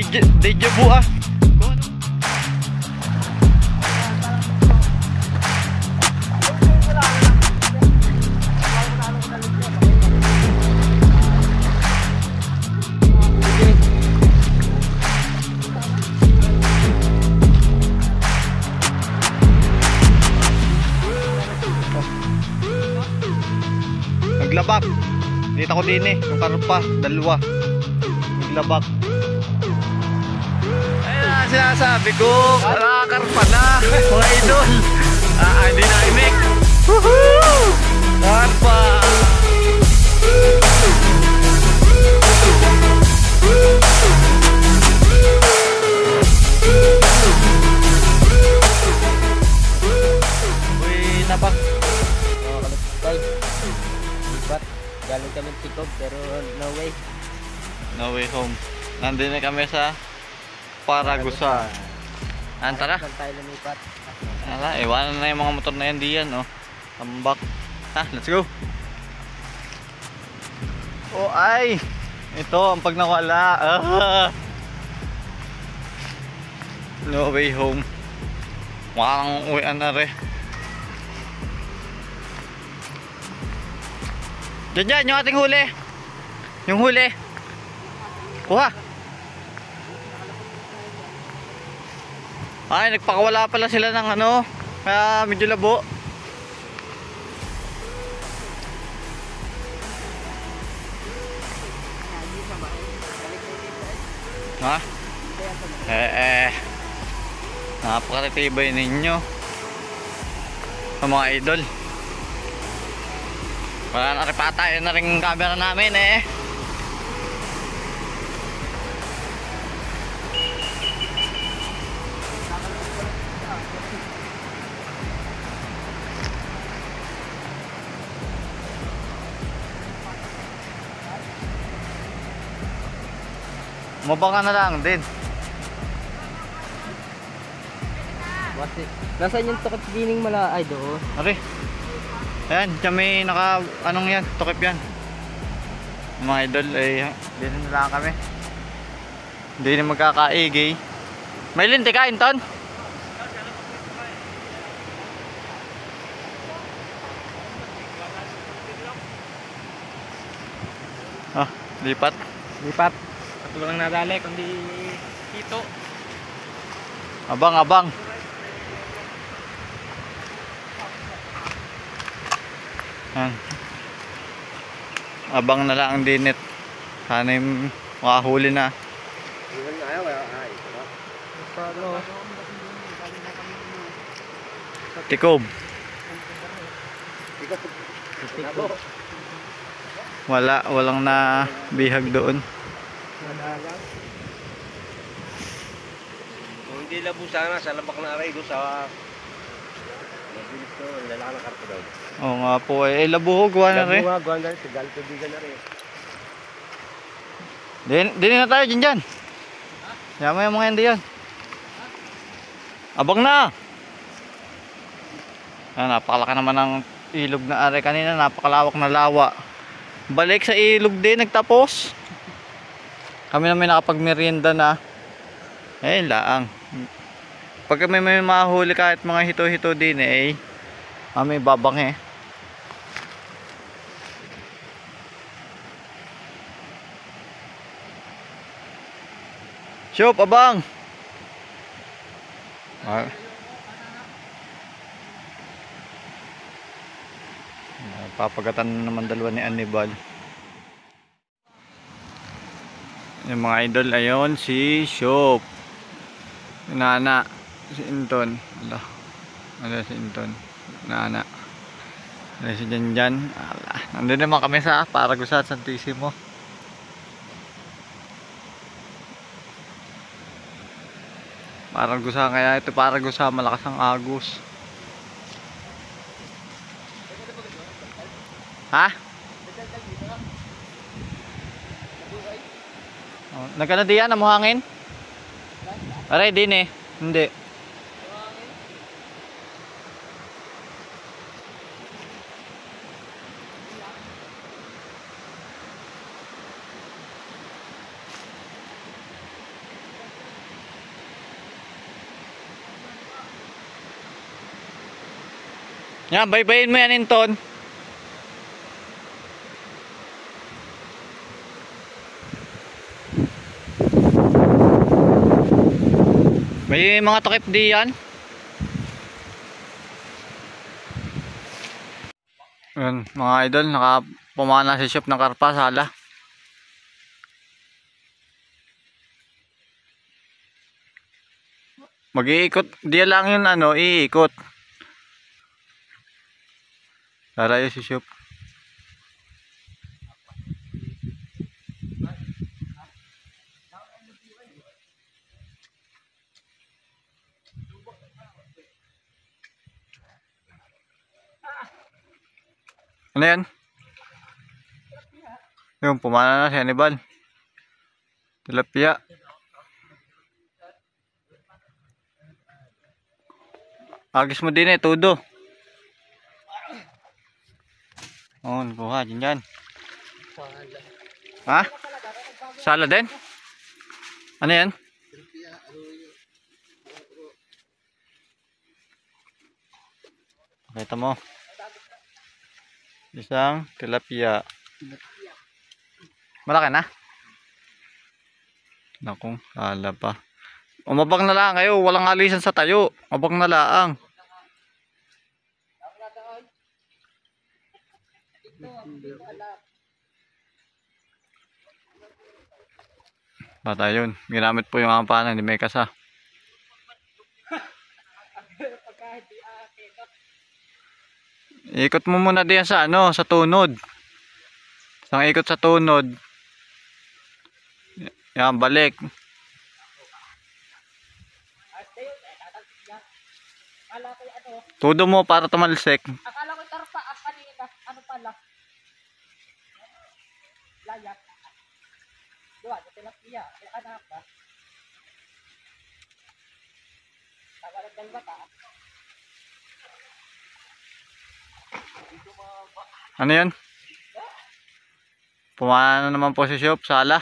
Deja vu ah. Naglabak. Dito ko din eh, yung karpa, dalawa. Naglabak. Ayun na sinasabi ko, nakakarpa na, mga idol. Hindi na imik. Woohoo! Karpa! Uy, napak. Galing kami Tikog pero no way. No way home. Nandun na kami sa Paragusa. Tara. Tayo lumipat. Ala, iwanan na yung mga motor na yan diyan, oh. Tambak. Let's go. Oh ay. Ito ang pag nawala. No way home. Mukhang uwian na rin. Diyan, yung ating huli. Yung huli. Kuha. Ay, nagpakawala pala sila ng ano. Kaya medyo labo. Ha? Napakatibay ninyo. Ang mga idol. Wala na rin patayin na rin camera namin eh. Mabaka na lang din. Nasaan yung tukot gining mala ay doon? Ari. Ayan, kami naka anong yan, tukip yan. Mga idol ay dito na lang kami. Hindi na magkakaigay. May linti kain ton? Lipat. Lipat. At walang nadali kundi hito. Abang. Abang na lang ang dinit. Sana yung makahuli na. Tikob. Walang na bihag doon. Kung hindi labo sana sa labak na aray doon sa mabilis to, lalaki ng karpa daw. Oo nga po eh. Labuhog, gawa na rin. Labuhog, gawa na rin. Tigal, tubigan na rin. Dini na tayo dyan. Yama yung mga hindi yan. Abang na! Napakalaki naman ng ilog na are. Kanina napakalawak na lawa. Balik sa ilog din, nagtapos. Kami na may nakapagmerienda na. Laang. Pag may mahuli kahit mga hito-hito din may babang Shop, abang! Papagatan naman dalawa ni Anibal. Yung mga idol, ayon si Shop. Nana, si Inton. Ala si Inton. Nana. Ala si Janjan. Nandun naman kami sa Paragusa, Santissimo. Paragusa, kaya ito Paragusa, malakas ang agos. Ha? Nagkana diyan ang muhangin? Aray din hindi. Yan, baybayin mo yan, Inton. May mga takip di yan. Ayan, mga idol, nakapumana si shop ng karpa, sala. Mag-iikot, di lang yun ano, iikot. Lalayo si shop. Ano yan? Yung pumana na si Hannibal. Tilapia. Agis mo din tudo. Oh, kuha dyan. Ha? Sala din? Ano yan? Pakita mo. Isang tilapia. Malaki na? Nakong, sala pa. Umabang na lang kayo, walang alisan sa tayo. Mabang na lang. Bata yun, ginamit po yung kampanan ni Mekas ha. Ikot mo muna diyan sa ano, sa tunod. Isang ikot sa tunod. Yan, balik. Tudo mo para tumalsik. Akala ko tarpa kanina. Ano pala? Layak. Diba? Tilapia. Anak ba? Tawalag dalawa ta. Ano yan? Pumana na naman po si shop, sala.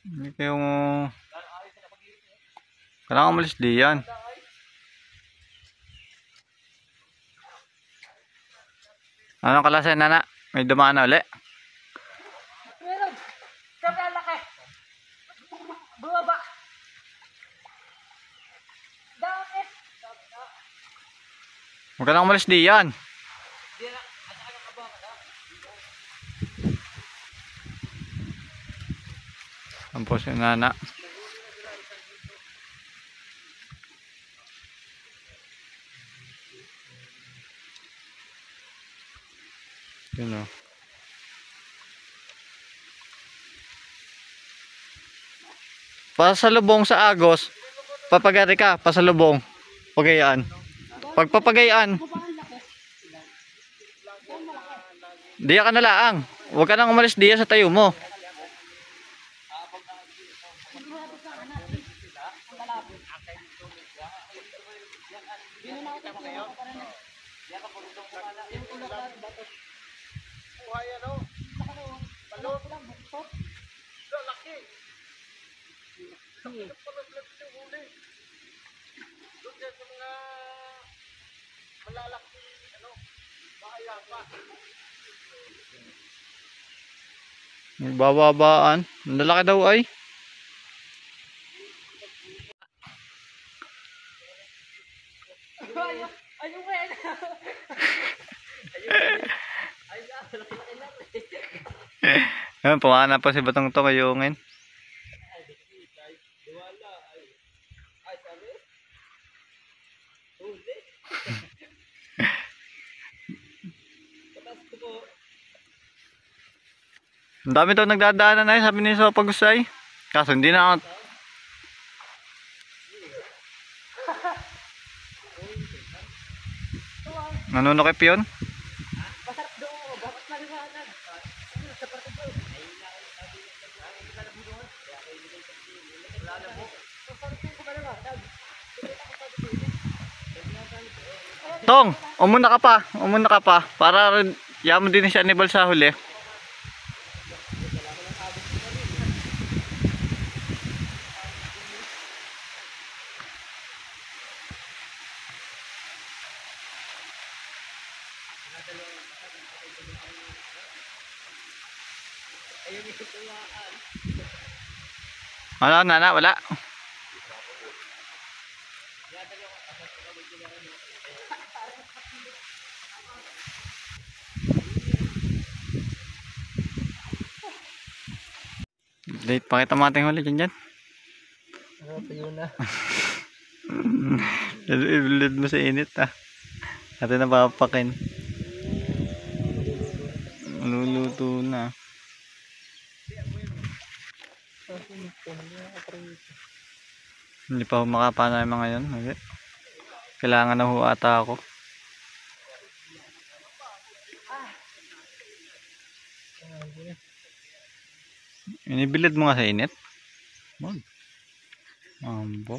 Hindi kayong kailangan umalis diyan. Anong kalasa nana? May dumaan na uli. Meron. Sobrang laki. Bumaba. Dami. Huwag ka lang umalis diyan. Ang po si nana. Yun o. Pasalubong sa Agos, papagari ka, pasalubong. Pagayaan. Pagpapagayaan. Diya ka na laang. Huwag ka nang umalis diya sa tayo mo. Bababaan. Ang lalaki daw ay. Ayun nga yan. Ayun, pumana pa si Batong to kayungin. Ang dami daw nagdadaanan ay, sabi ni Sopa Gusay. Kaso hindi na ako. Nanunokip yun? Masarap doon. Bakit maliwanag? Sa parte doon. Tong, umuna ka pa. Umuna ka pa. Para yaman din si Hannibal sa huli. Wala, nana, wala. Date, pakita mo ating huli dyan dyan. Tuyo na. Ibilid mo sa init ah. Atin na papakin. Luluto na. Hindi pa ako makapana yung mga yun. Kailangan na ho ata ako. Inibilid mo nga sa init. Ambo.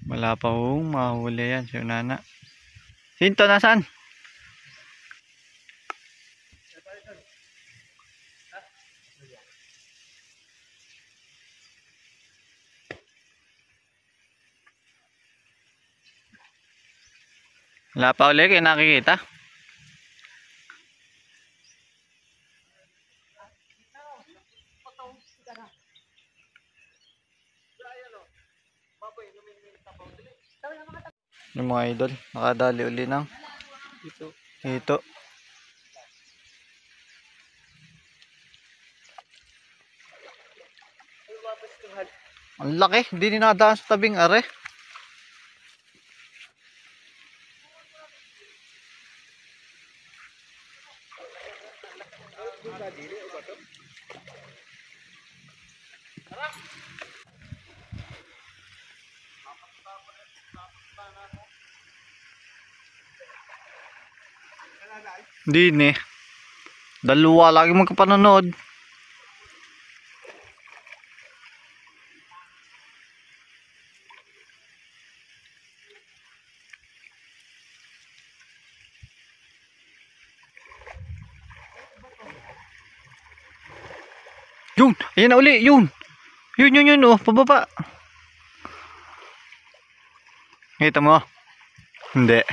Wala pa hong mahuli yan si Nana. Sinto, nasaan? Wala pa ulit kayo nakikita. Yung mga idol, nakadali uli ng ito. Ang laki, hindi ninadaan sa tabing are. Hindi ni. Dalawa lagi magkapanonood. Yun, ayan na uli, yun. Yun, oh, pababa. Kita mo? Hindi.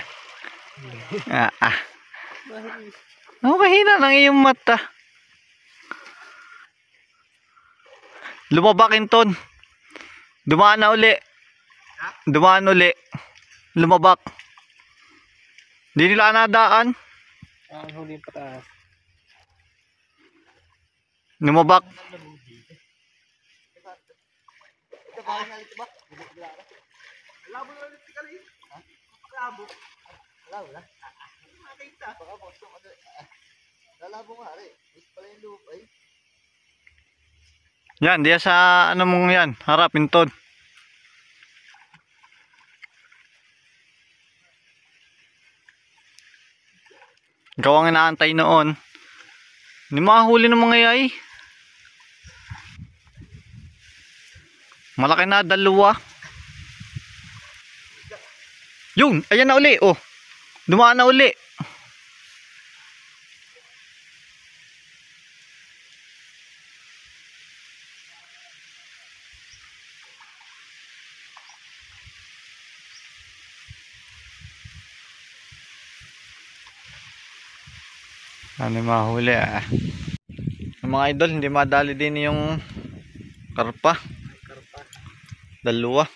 Oh, kahina lang iyong mata. Lumabakin ton. Dumaan na uli. Dumaan uli. Lumabak. Hindi nila nadaan. Ang huli pataas. Lumabak. Yan, diya sa ano mong yan, harapin ton. Gawang inaantay noon. Hindi makahuli ng mga yay. Malaki na, dalawa. Yun, ayan na uli, oh. Dumaan na uli. Ano mahuli ah. Yung mga idol, hindi madali din yung karpa. Dalawa.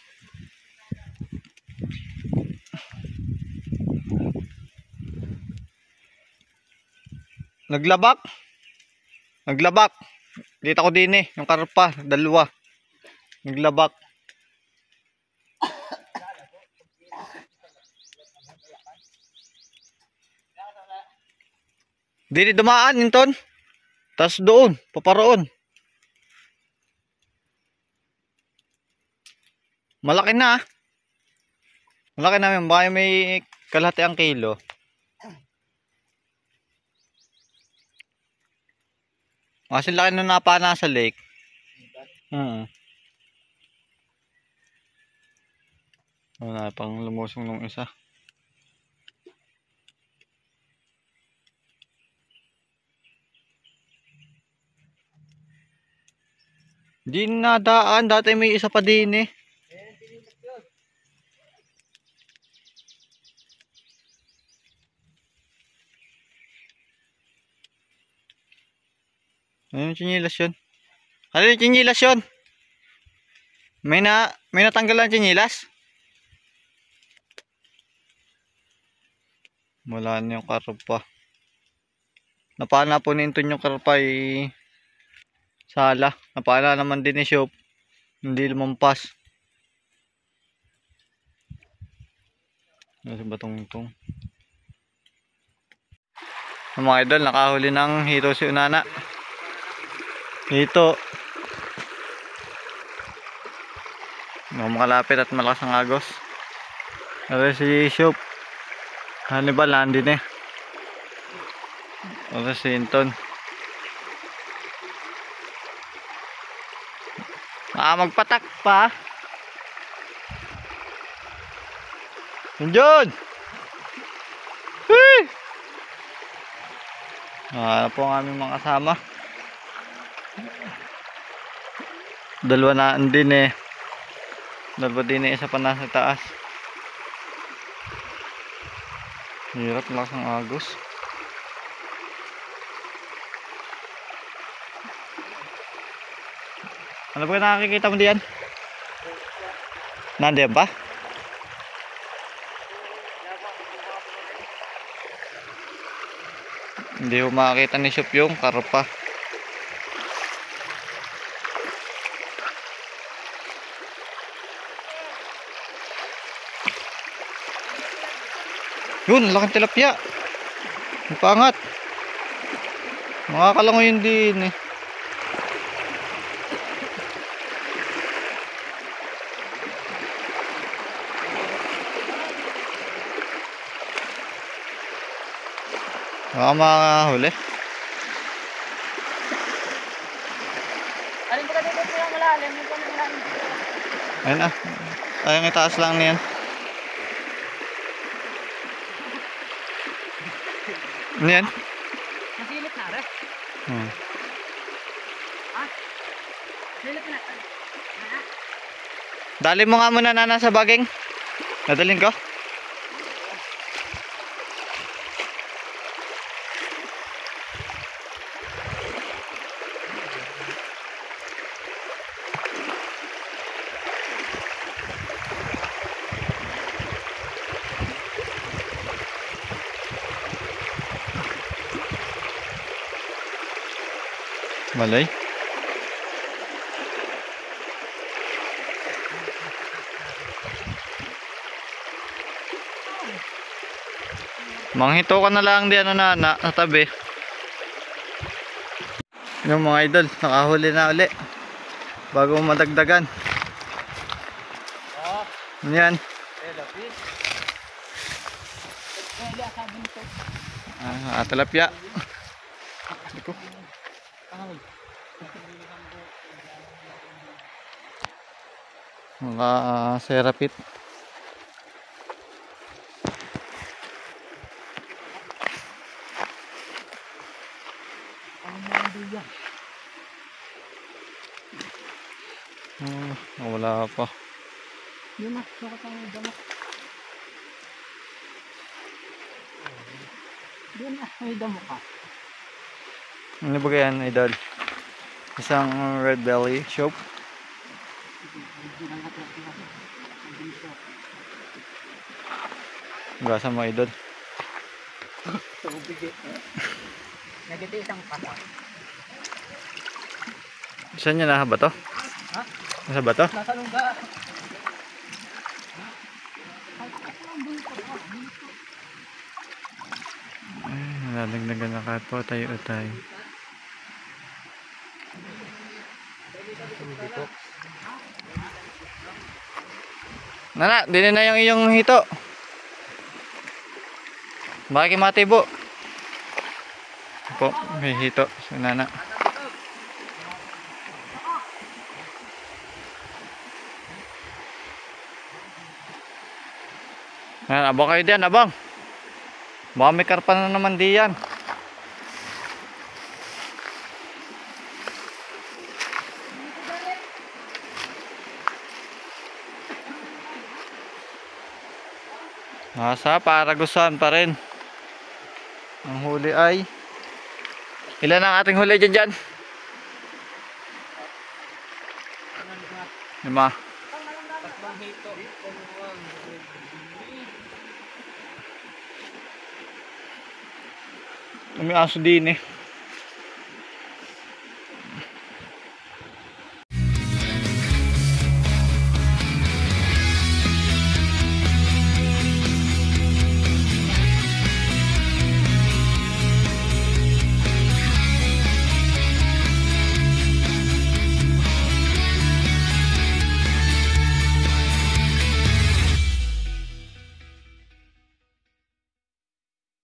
Naglabak. Naglabak. Dito ko din yung karpa, dalawa. Naglabak. Dito dumaan inton. Tas doon, paparoon. Malaki na. Malaki na yun. Baka may kalahati ang kilo. Kasi laki na napana sa lake. Wala pang lumusong nung isa. Di nadaan. Dati may isa pa din eh. Ano yung chinilas yun? Ano yung chinilas yun? May natanggal lang chinilas? Wala na yung karpa. Napala po ni Inton yung karpa sala. Napala naman din ni Shop. Hindi lumampas. Ano ba itong? Mga idol, nakahuli ng hito si Unana. Hito. Makalapit at malakas ang agos. Pero si Shop. Hannibal, nandun eh. Pero si Inton. Magpatak pa. Yun! Hey! Ano po ang aming mga kasama. Dalawa na din eh. Dalawa din eh, isa pa nasa taas. Hirap, lakas ng agos. Ano ba nakikita mo diyan? Nandiyan ba? Hindi ko makakita ni Shop yung karpa. Yun, laking tilapia. Ang pangat. Makakalangoy yun din eh. Baka makahuli. Alin ba ka dito silang malalim? Yung pang malalim. Ayun ah. Ayun, itaas lang niyan. Ano yan? Masilip na rin. Ha? Silip na. Dali mo nga muna nana sa baging. Nadalhin ko. Malay. Manghito ka na lang di ano na tabi. Yung mga idol, nakahuli na uli. Bago madagdagan. Ano yan? Tilapia. Mga serapit. Wala pa. Yun na, sukat ang damo. Yun na, may damo ka. Ano ba yan, idol? Isang red belly Shop. Gasa mo, idol. Nagitiisang pata. Saan niya na ba to? Ha? Nasa ba to? Nasa lungga. Nalalagnagan na kahit po tayo. Nana, dinin na yung iyong hito. Bakit matibo? Po, may hito si Nana. Abang kayo diyan, abang. Baka may karpa na naman diyan. Nasa Paragusan pa rin. Ang huli ay ilan ang ating huli dyan? Lima. Tatlong hito. May aso din eh.